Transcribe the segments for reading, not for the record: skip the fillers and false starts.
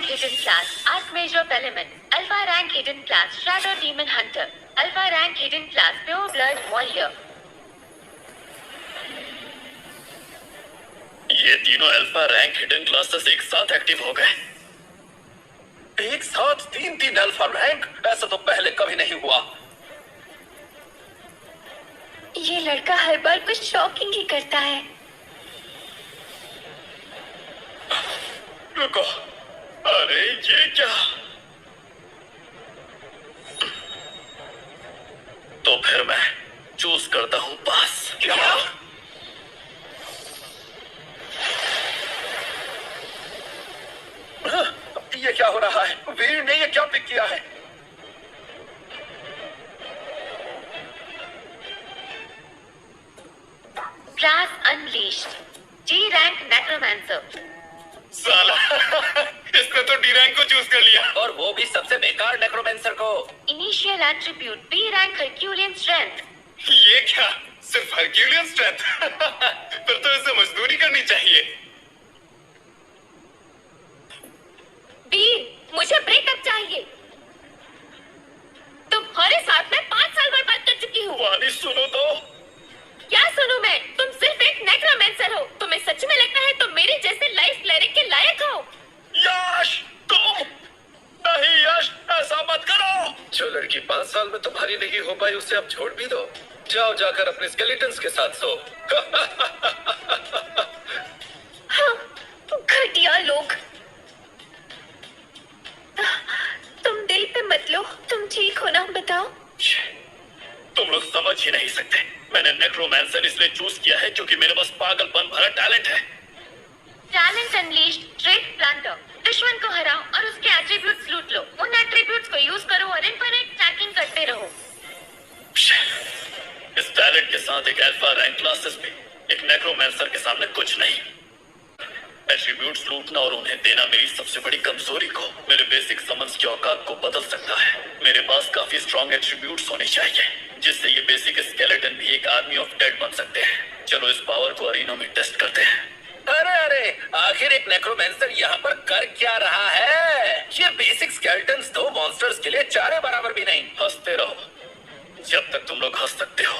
rank hidden class, Archmage of Elements. Alpha rank hidden class, Shadow Demon Hunter. Alpha rank hidden class, Pure Blood Warrior. ये तीनों alpha rank hidden classes एक साथ active हो गए। एक साथ तीन अल्फा रैंक, ऐसा तो पहले कभी नहीं हुआ। ये लड़का हर बार कुछ शॉकिंग ही करता है। रुको, अरे ये क्या? तो फिर मैं चूज करता हूँ पास। क्या? ये क्या हो रहा है? वीर ने ये क्या पिक किया है? Class Unleashed, G rank Necromancer. साला इसने तो डी रैंक को चूज कर लिया, और वो भी सबसे बेकार नेक्रोमेंसर को। Initial attribute B rank Herculean Strength. ये क्या? सिर्फ हरक्यूलियन स्ट्रेंथ? फिर तो इसे मजदूरी करनी चाहिए। B, मुझे ब्रेकअप चाहिए। तुम्हारे साथ मैं 5 साल बर्बाद कर चुकी हूँ। वानी सुनो तो। क्या सुनूं मैं? तुम सिर्फ एक नेक्रोमेंसर हो। तुम्हें सच में लगता है तुम मेरे जैसे लाइफ क्लेरिक के लायक हो? यश, तुम नहीं यश, ऐसा मत करो। जो लड़की 5 साल में तुम्हारी नहीं हो पाई उसे अब छोड़ भी दो। जाओ जाकर अपने स्केलेटन्स के साथ सो। हाँ, घटिया लोग। तुम दिल पे मत लो। तुम ठीक हो ना? बताओ। तुम लोग समझ ही नहीं सकते। मैंने नेक्रोमैंसर इसलिए चूज किया है क्योंकि मेरे पास पागलपन भरा टैलेंट है। Talent unleashed, trade planter. दुश्मन को हराओ और उसके एट्रीब्यूट्स लूट लो। उन एट्रीब्यूट्स को यूज करो और इनफिनिट स्टैकिंग करते रहो। इस टैलेंट के साथ एक अल्फा रैंक क्लासेस भी एक नेक्रोमैंसर के सामने कुछ नहीं। एट्रीब्यूट्स लूटना और उन्हें देना मेरी सबसे बड़ी कमजोरी को, मेरे बेसिक समन्स की औकात को बदल सकता है। मेरे पास काफी स्ट्रॉन्ग एट्रीब्यूट्स होने चाहिए जिससे ये बेसिक स्केलेटन भी एक आर्मी ऑफ डेड बन सकते हैं। चलो इस पावर को अरीना में टेस्ट करते हैं। अरे आखिर एक नेक्रोमैंसर यहाँ पर कर क्या रहा है? ये बेसिक स्केलेटन्स दो मॉन्स्टर्स के लिए चारे बराबर भी नहीं। हंसते रहो जब तक तुम लोग हंस सकते हो।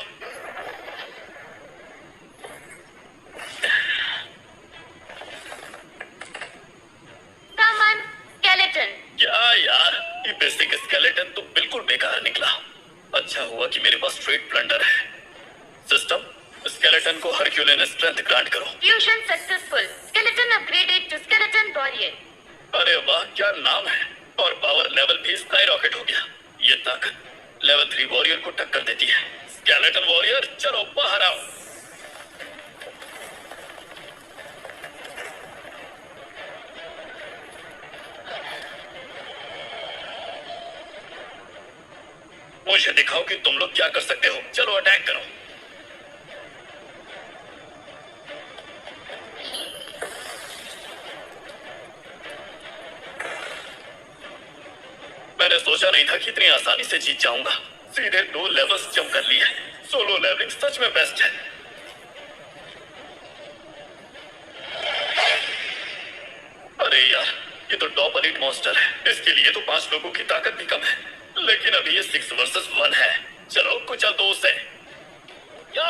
सामान स्केलेटन। क्या यार, ये बेसिक स्केलेटन तो बिल्कुल बेकार निकला। अच्छा हुआ कि मेरे पास स्ट्रेट प्लंडर है। सिस्टम, स्केलेटन को हरक्यूलियन स्ट्रेंथ ग्रांट करो। Fusion successful. Skeleton upgraded to skeleton warrior. अरे वाह, क्या नाम है। और पावर लेवल भी स्काई रॉकेट हो गया। ये ताकत लेवल 3 वॉरियर को टक्कर देती है। स्केलेटन वॉरियर, चलो बाहर आओ। मुझे दिखाओ कि तुम लोग क्या कर सकते हो। चलो अटैक करो। मैंने सोचा नहीं था कि इतनी आसानी से जीत जाऊंगा। सीधे 2 लेवल्स जंप कर लिए। सोलो लेवलिंग सच में बेस्ट है। अरे यार, ये तो टॉप एलीट मॉन्स्टर है। इसके लिए तो 5 लोगों की ताकत भी कम है। लेकिन अभी ये 6 वर्सेस 1 है। चलो कुचल दो उसे। या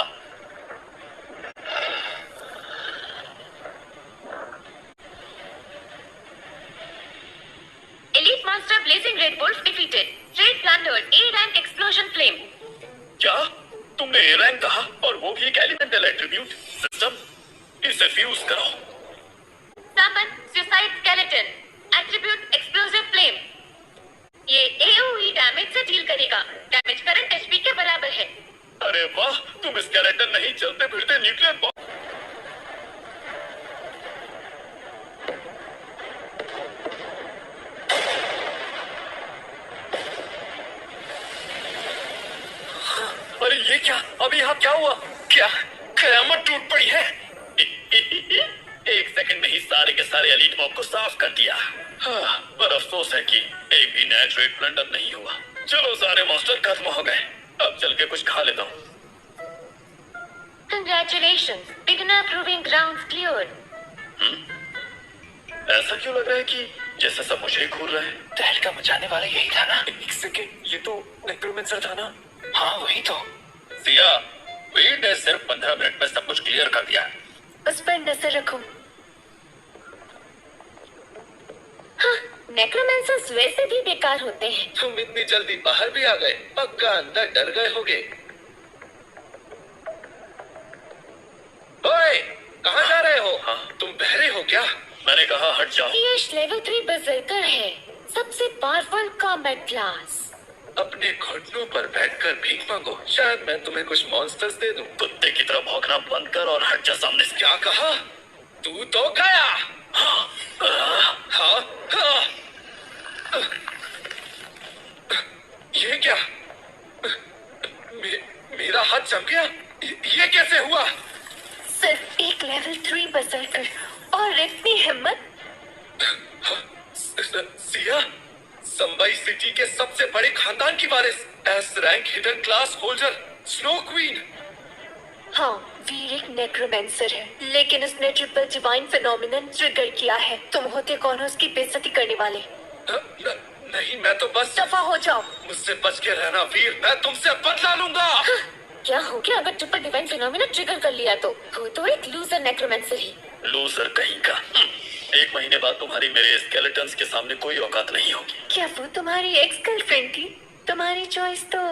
Elite Monster Blazing Red Wolf defeated. Trade plundered A rank Explosion Flame. क्या तुमने ए रैंक कहा, और वो भी एक एलिमेंटल एट्रीब्यूट? सिस्टम, इसे फ्यूज करो। Summon Suicide Skeleton. Attribute Explosive Flame. ये AoE डैमेज से डील करेगा। डैमेज करंट एचपी के बराबर है। अरे वाह, तुम स्केलेटन नहीं, चलते फिरते न्यूक्लियर बॉम्ब। अरे ये क्या? अभी यहाँ क्या हुआ? क्या कयामत टूट पड़ी है? एक सेकंड में ही सारे के सारे एलीट मॉब को साफ कर दिया। हाँ, पर अफसोस है कि एक भी नया ट्रेड प्लंडर नहीं हुआ। चलो सारे मॉन्स्टर खत्म हो गए। अब चल के कुछ खा लेता हूँ। Congratulations, beginner proving grounds cleared. ऐसा क्यों लग रहा है कि जैसे सब मुझे ही घूर रहे हैं। तहलका मचाने वाला यही था ना? एक सेकेंड, ये तो नेक्रोमेंसर था ना? हाँ वही तो। सिया, वीड ने सिर्फ 15 मिनट में सब कुछ क्लियर कर दिया। उस पर नजर रखो। हाँ, नेक्रोमेंसर्स वैसे भी बेकार होते हैं। तुम इतनी जल्दी बाहर भी आ गए? पक्का अंदर डर गए होगे। ओए, कहाँ जा रहे हो? हाँ। तुम बहरे हो क्या? मैंने कहा हट जाओ। ये लेवल 3 बर्जर्कर है, सबसे पावरफुल कॉम्बैट क्लास। अपने घुटनों पर बैठकर भीख मांगो, शायद मैं तुम्हें कुछ मॉन्स्टर्स दे दूं। कुत्ते की तरह भौंकना बंद कर और हट जा सामने से। क्या कहा? तू तो गया। हाँ, हाँ। ये क्या? मेरा हाथ जम गया। ये कैसे हुआ? सिर्फ एक लेवल 3 बर्जर्कर और इतनी हिम्मत। सिया, संबाई सिटी के सबसे बड़े खानदान की वारिस, S rank hidden class holder, snow queen. हाँ, वीर एक नेक्रोमेंसर है, लेकिन उसने ट्रिपल डिवाइन फिनोमिनन ट्रिगर किया है। तुम होते कौन हो उसकी बेइज्जती करने वाले? नहीं, मैं तो बस। दफा हो जाओ। मुझसे बच के रहना वीर, मैं तुमसे बदला लूंगा। क्या हो गया अगर ट्रिपल डिवाइन फिनोमिनन ट्रिगर कर लिया तो? हो तो एक लूजर नेक्रोमेंसर ही। लूजर कहीं का। 1 महीने बाद तुम्हारी मेरे स्केलेटन्स के सामने कोई औकात नहीं होगी। क्या वो तुम्हारी एक्स गर्लफ्रेंड थी? तुम्हारी चॉइस तो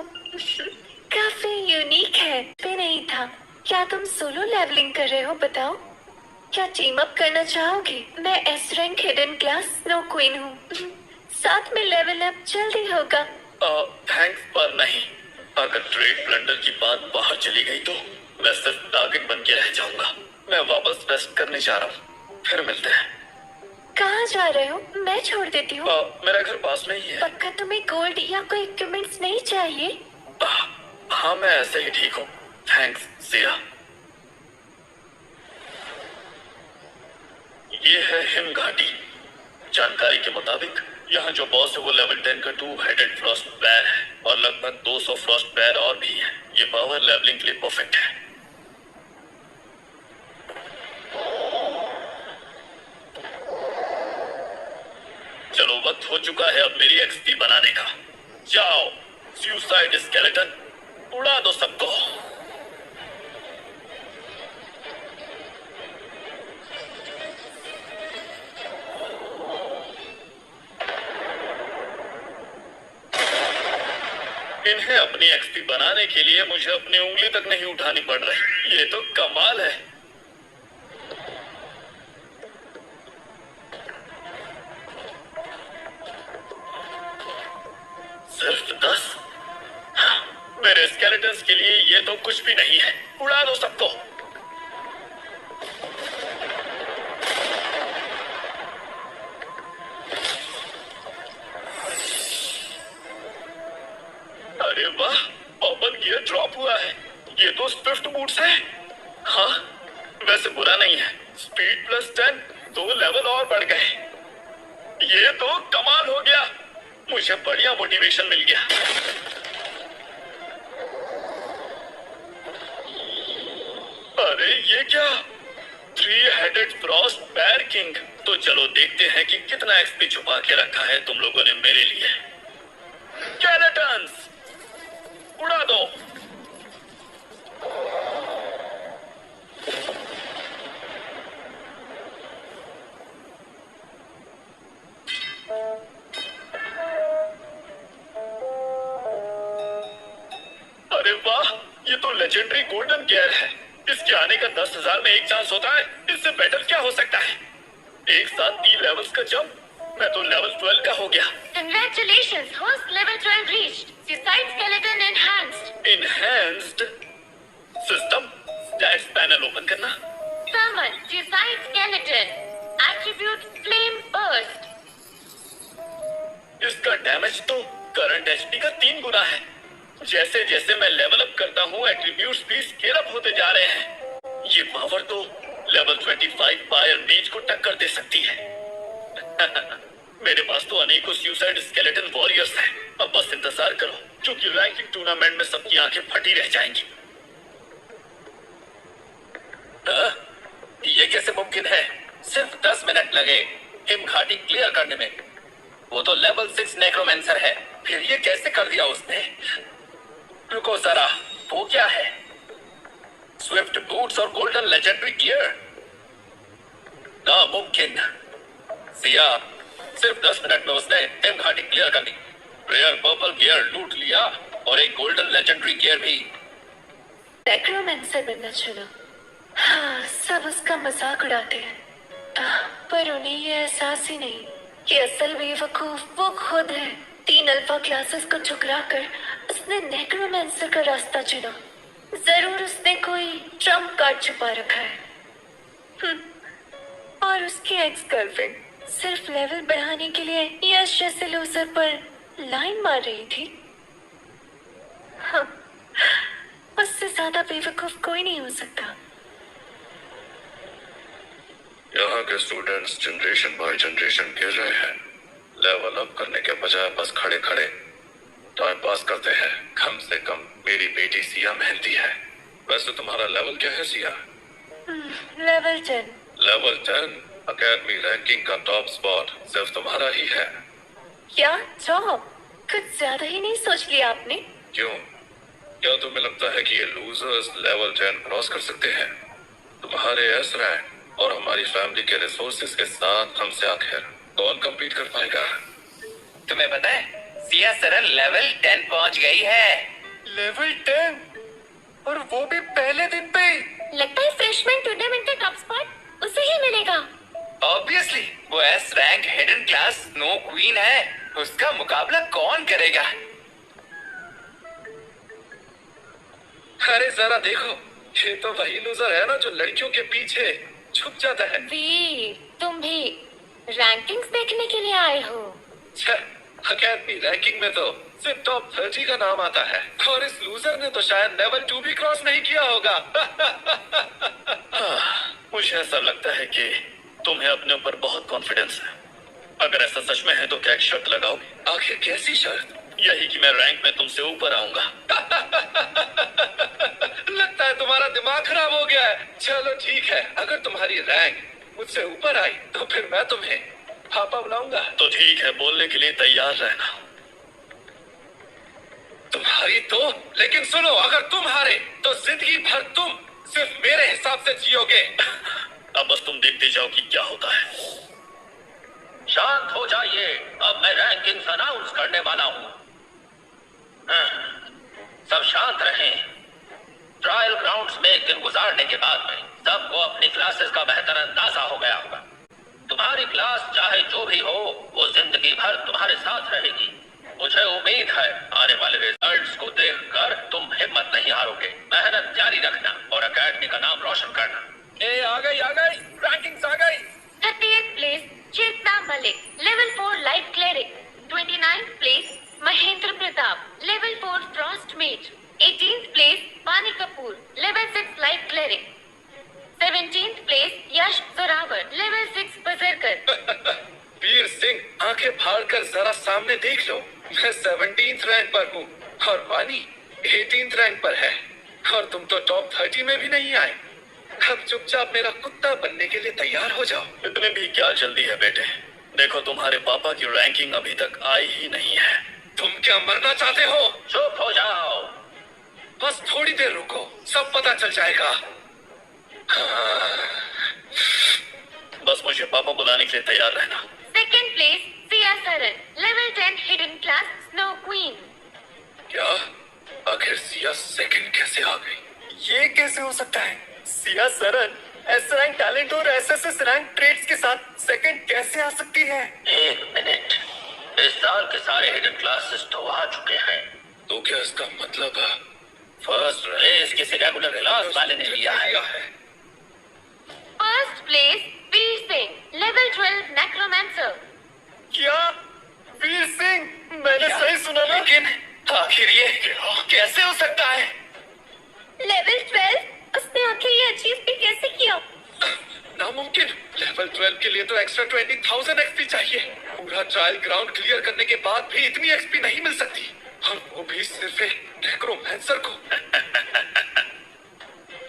काफी यूनिक है। पे नहीं था। क्या तुम सोलो लेवलिंग कर रहे हो? बताओ, क्या टीम अप करना चाहोगे? मैं S rank hidden class snow queen हूँ। साथ में लेवल अप जल्दी होगा। थैंक्स पर नहीं। अगर ट्रेड ब्लंडर की बात बाहर चली गई तो मैं सिर्फ टारगेट बन के रह जाऊंगा। मैं वापस रेस्ट करने जा रहा हूँ, फिर मिलते हैं। कहाँ जा रहे हो? मैं छोड़ देती हूँ। मेरा घर पास में ही है। पक्का तुम्हें गोल्ड या कोई इक्विपमेंट्स नहीं चाहिए? हाँ, मैं ऐसे ही ठीक हूँ। थैंक्स सिया। ये है हिम घाटी। जानकारी के मुताबिक यहाँ जो बॉस है वो लेवल 10 का 2 हेडेड फ्रॉस्ट बेयर है और लगभग 200 फ्रॉस्ट बेयर और भी है। ये पावर लेवलिंग के लिए परफेक्ट है। चलो, वक्त हो चुका है अब मेरी एक्सपी बनाने का। जाओ सुसाइड स्केलेटन, उड़ा दो सबको। इन्हें अपनी एक्सपी बनाने के लिए मुझे अपनी उंगली तक नहीं उठानी पड़ रही। ये तो कमाल है। सिर्फ 10? हाँ, मेरे स्केलेटन्स के लिए ये तो कुछ भी नहीं है। उड़ा दो सबको। अरे वाह, ओपन गियर ड्रॉप हुआ है। ये तो स्विफ्ट बूट्स है। हाँ, वैसे बुरा नहीं है। स्पीड प्लस 10, 2 लेवल और बढ़ गए। ये तो कमाल हो गया। मुझे बढ़िया मोटिवेशन मिल गया। अरे ये क्या? 3 हेडेड फ्रॉस्ट बेयर किंग। तो चलो देखते हैं कि कितना एक्सपी छुपा के रखा है तुम लोगों ने मेरे लिए। स्केलेटन्स, उड़ा दो। अरे वाह, ये तो लेजेंडरी गोल्डन गियर है। इसके आने का 10,000 में 1 चांस होता है। इससे बेटर क्या हो सकता है? एक साथ 3 लेवल्स का जंप। मैं तो लेवल 12 का हो गया। Congratulations, host level 12 reached. Suicide skeleton enhanced. Enhanced system stats panel open करना। Summon suicide skeleton. Attribute flame burst. इसका डैमेज तो करंट एचपी का 3 गुना है। जैसे जैसे मैं लेवल अप करता हूँ एट्रीब्यूट्स भी स्केल अप होते जा रहे हैं। ये पावर तो लेवल 25 फायर मेज को टक्कर दे सकती है। मेरे पास तो अनेकों सुसाइड स्केलेटन वॉरियर्स हैं। अब बस इंतजार करो, क्योंकि रैंकिंग टूर्नामेंट में सबकी आंखें फटी रह जाएंगी। ये कैसे मुमकिन है? सिर्फ 10 मिनट लगे। हिम घाटी क्लियर करने में। वो तो लेवल 6 नेक्रोमेंसर है, फिर ये कैसे कर दिया उसने? रुको जरा, वो क्या है? स्विफ्ट बूट्स और गोल्डन लेजेंडरी गियर? नामुमकिन। सिया, सिर्फ 10 मिनट में उसने हिम घाटी क्लियर कर दी, रेयर पर्पल गियर लूट लिया और एक गोल्डन लेजेंडरी गियर भी। नेक्रोमेंसर बनना चुना। हाँ, सब उसका मजाक उड़ाते हैं, पर उन्हें ये एहसास ही नहीं कि असल बेवकूफ वो खुद है। 3 अल्फा क्लासेस को ठुकरा कर उसने नेक्रोमेंसर का रास्ता चुना। जरूर उसने कोई ट्रम्प कार्ड छुपा रखा है। और उसकी एक्स गर्लफ्रेंड सिर्फ लेवल बढ़ाने के लिए यश जैसे लूजर पर लाइन मार रही थी। हाँ, उससे ज्यादा बेवकूफ कोई नहीं हो सकता। यहाँ के स्टूडेंट्स जनरेशन बाय जनरेशन गिर रहे हैं। लेवल अप करने के बजाय बस खड़े खड़े टाइम पास करते हैं। कम से कम मेरी बेटी सिया मेहनती है। वैसे तुम्हारा लेवल क्या है Siya? Level 10। Level 10 academy ranking का टॉप स्पॉट सिर्फ तुम्हारा ही है। क्या टॉप? कुछ ज्यादा ही नहीं सोच लिया आपने? क्यों? क्या तुम्हें लगता है कि ये लूजर्स लेवल 10 क्रॉस कर सकते हैं? तुम्हारे एस रैंक और हमारी फैमिली के रिसोर्सेज के साथ हमसे आखिर कौन कम्पीट कर पाएगा? तुम्हें पता है सिया सरन लेवल 10 पहुंच गई है। लेवल 10 और वो भी पहले दिन पे ही। लगता है फ्रेशमैन टूर्नामेंट का टॉप स्पॉट उसे ही मिलेगा। ऑब्वियसली वो S rank hidden class snow queen है, उसका मुकाबला कौन करेगा? अरे जरा देखो, ये तो वही लूजर है ना जो लड़कियों के पीछे छुप जाता है। वीर, तुम भी रैंकिंग्स देखने के लिए आए हो? अकेडमी रैंकिंग में तो सिर्फ टॉप 30 का नाम आता है और इस लूजर ने तो शायद लेवल 2 भी क्रॉस नहीं किया होगा। मुझे ऐसा लगता है कि तुम्हें अपने ऊपर बहुत कॉन्फिडेंस है। अगर ऐसा सच में है तो क्या एक शर्त लगाओगे? आखिर कैसी शर्त? यही कि मैं रैंक में तुमसे ऊपर आऊंगा। लगता है तुम्हारा दिमाग खराब हो गया है। चलो ठीक है, अगर तुम्हारी रैंक मुझसे ऊपर आई तो फिर मैं तुम्हें पापा बुलाऊंगा। तो ठीक है, बोलने के लिए तैयार रहना। तुम्हारी तो, लेकिन सुनो, अगर तुम हारे तो जिंदगी भर तुम सिर्फ मेरे हिसाब से जियोगे। अब बस तुम देखते जाओ कि क्या होता है। शांत हो जाइए, अब मैं रैंकिंग्स अनाउंस करने वाला हूँ। सब शांत रहें। ट्रायल ग्राउंड्स में एक दिन गुजारने के बाद में सबको अपनी क्लासेस का बेहतर अंदाजा हो गया होगा। तुम्हारी क्लास चाहे जो भी हो, वो जिंदगी भर तुम्हारे साथ रहेगी। मुझे उम्मीद है आने वाले रिजल्ट्स को देखकर तुम हिम्मत नहीं हारोगे। मेहनत जारी रखना और अकेडमी का नाम रोशन करना। आ गई रैंकिंग्स आ गई। 38th place Chetna Malik, level 4 light cleric. 29th place Mahendra Pratap, level 4 frost mage. 18th place पानी Kapoor, level 6 light cleric. 17th place Yash Zoravar, level 6 berserker. Veer Singh, आंखें फाड़ कर जरा सामने देख लो। मैं 17th रैंक पर हूँ और वानी 18th रैंक पर है और तुम तो टॉप 30 में भी नहीं आए। अब चुपचाप मेरा कुत्ता बनने के लिए तैयार हो जाओ। इतने भी क्या जल्दी है बेटे? देखो, तुम्हारे पापा की रैंकिंग अभी तक आई ही नहीं है। तुम क्या मरना चाहते हो? चुप हो जाओ। बस थोड़ी देर रुको, सब पता चल जाएगा। बस मुझे पापा बुलाने के लिए तैयार रहना। Second place Siya Saran, level 10 hidden class snow queen. क्या? आखिर सिया सेकंड कैसे आ गई? ये कैसे हो सकता है? Siya Saran S rank talent और एसएसएस रैंक ट्रेड्स के साथ सेकंड कैसे आ सकती है? एक मिनट, इस साल के सारे हिडन क्लासेस तो आ चुके हैं। तो क्या इसका मतलब है फर्स्ट रेस किसी रेगुलर क्लास वाले ने लिया है। First place Veer Singh, level 12 necromancer. क्या? वीर सिंह, मैंने सही सुना ना? लेकिन आखिर ये कैसे हो सकता है? लेवल 12? उसने आखिर ये अचीव भी कैसे किया? नामुमकिन। लेवल 12 के लिए तो एक्स्ट्रा 20,000 एक्सपी चाहिए। पूरा ट्रायल ग्राउंड क्लियर करने के बाद भी इतनी एक्सपी नहीं मिल सकती, और वो भी सिर्फ एक नेक्रोमैंसर को।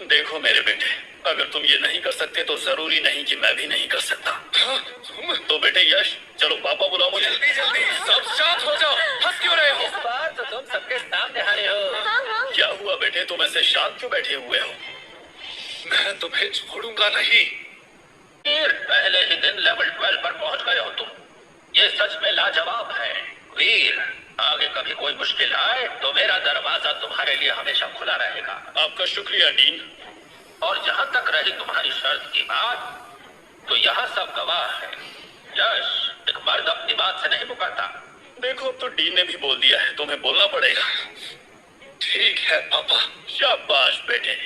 देखो मेरे बेटे, अगर तुम ये नहीं कर सकते तो जरूरी नहीं कि मैं भी नहीं कर सकता। हाँ, तुम तो बेटे यश, चलो पापा बुलाओ मुझे। जल्दी जल्दी सब शांत हो जाओ, हंस क्यों रहे हो? इस बार तो तुम सबके सामने हारे हो। हाँ क्या हुआ बेटे, तुम ऐसे शांत क्यों बैठे हुए हो? मैं तुम्हें छोड़ूंगा नहीं। वीर, पहले ही दिन लेवल 12 पर पहुंच गए हो तुम। ये सच में लाजवाब है। वीर, आगे कभी कोई मुश्किल आए तो मेरा दरवाजा तुम्हारे लिए हमेशा खुला रहेगा। आपका शुक्रिया डीन। और जहां तक रही तुम्हारी शर्त की बात, तो यहाँ सब गवाह है। यश, एक मर्द अपनी बात से नहीं मुकरता। देखो अब तो डीन ने भी बोल दिया है, तुम्हें बोलना पड़ेगा। ठीक है पापा। शाबाश बेटे।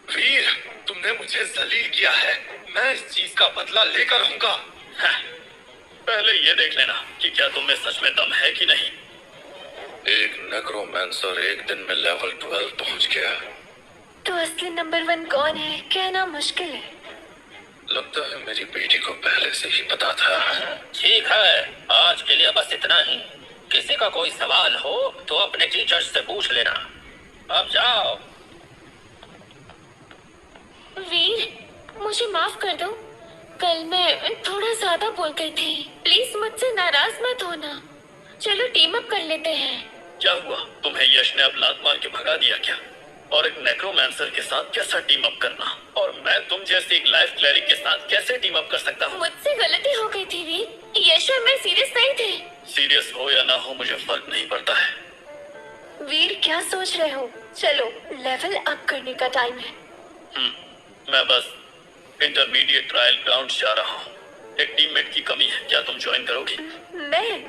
वीर, तुमने मुझे जलील किया है, मैं इस चीज का बदला लेकर रहूंगा। हाँ, पहले ये देख लेना कि क्या तुम में सच में दम है कि नहीं। एक नेक्रोमैंसर एक दिन में लेवल 12 पहुंच गया। तो असली नंबर 1 कौन है कहना मुश्किल है। लगता है मेरी बेटी को पहले से ही पता था। ठीक है, आज के लिए बस इतना ही। किसी का कोई सवाल हो तो अपने टीचर्स से पूछ लेना। अब जाओ। वीर, मुझे माफ कर दो, कल मैं थोड़ा ज्यादा बोल गई थी। प्लीज मुझसे नाराज मत होना। चलो टीम अप कर लेते हैं। क्या हुआ, तुम्हें यश ने अब लात मार के भगा दिया क्या? और एक नेक्रोमैंसर के साथ कैसा टीम अप करना, और मैं तुम जैसे एक लाइफ क्लैरिक के साथ कैसे टीम अप कर सकता हूँ? मुझसे गलती हो गई थी वीर, यश और मैं सीरियस नहीं थे। सीरियस हो या ना हो मुझे फर्क नहीं पड़ता है। वीर क्या सोच रहे हो? चलो लेवल अप करने का टाइम है। मैं बस इंटरमीडिएट ट्रायल ग्राउंड जा रहा हूँ। एक टीममेट की कमी है, क्या तुम ज्वाइन करोगी? मैं?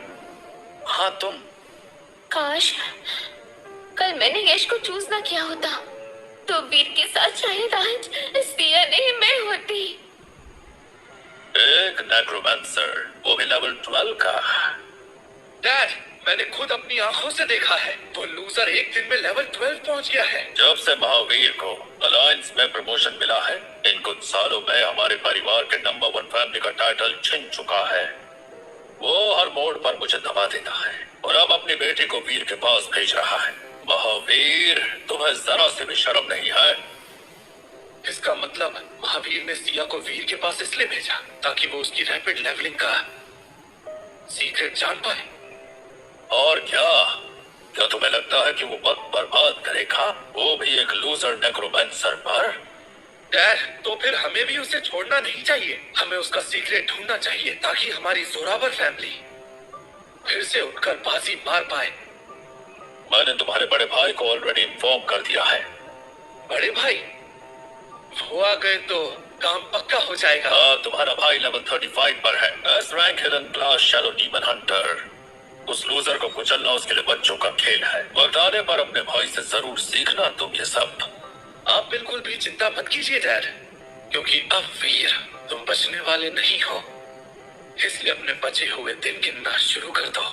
हाँ तुम। काश कल मैंने यश को चूज ना किया होता, तो वीर के साथ शायद आज सिया नहीं मैं होती। एक नेक्रोमैंसर, वो भी लेवल 12 का। डैड, मैंने खुद अपनी आंखों से देखा है, वो लूजर एक दिन में लेवल 12 पहुंच गया है। जब से महावीर को अलायंस में प्रमोशन मिला है, इन कुछ सालों में हमारे परिवार के नंबर 1 फैमिली का टाइटल छिन चुका है। वो हर मोड़ पर मुझे दबा देता है और अब अपनी बेटी को वीर के पास भेज रहा है। महावीर, तुम्हें जरा से भी शर्म नहीं है? इसका मतलब महावीर ने सिया को वीर के पास इसलिए भेजा ताकि वो उसकी रैपिड लेवलिंग का सीक्रेट जान पाए। और क्या तुम्हें लगता है कि वो वक्त बर्बाद करेगा, वो भी एक लूजर नेक्रोमैंसर पर? डैड, तो फिर हमें भी उसे छोड़ना नहीं चाहिए। हमें उसका सीक्रेट ढूंढना चाहिए ताकि हमारी जोरावर फैमिली फिर से उठकर बाजी मार पाए। मैंने तुम्हारे बड़े भाई को ऑलरेडी इन्फॉर्म कर दिया है। बड़े भाई वो आ गए तो काम पक्का हो जाएगा। हाँ, तुम्हारा भाई लेवल 35 पर है, S rank hidden class shadow demon Hunter. उस लूजर को कुचलना उसके लिए बच्चों का खेल है। वक्त आने पर अपने भाई से जरूर सीखना तुम ये सब। आप बिल्कुल भी चिंता मत कीजिए डैड, क्योंकि अब वीर तुम बचने वाले नहीं हो, इसलिए अपने बचे हुए दिन गिनना शुरू कर दो।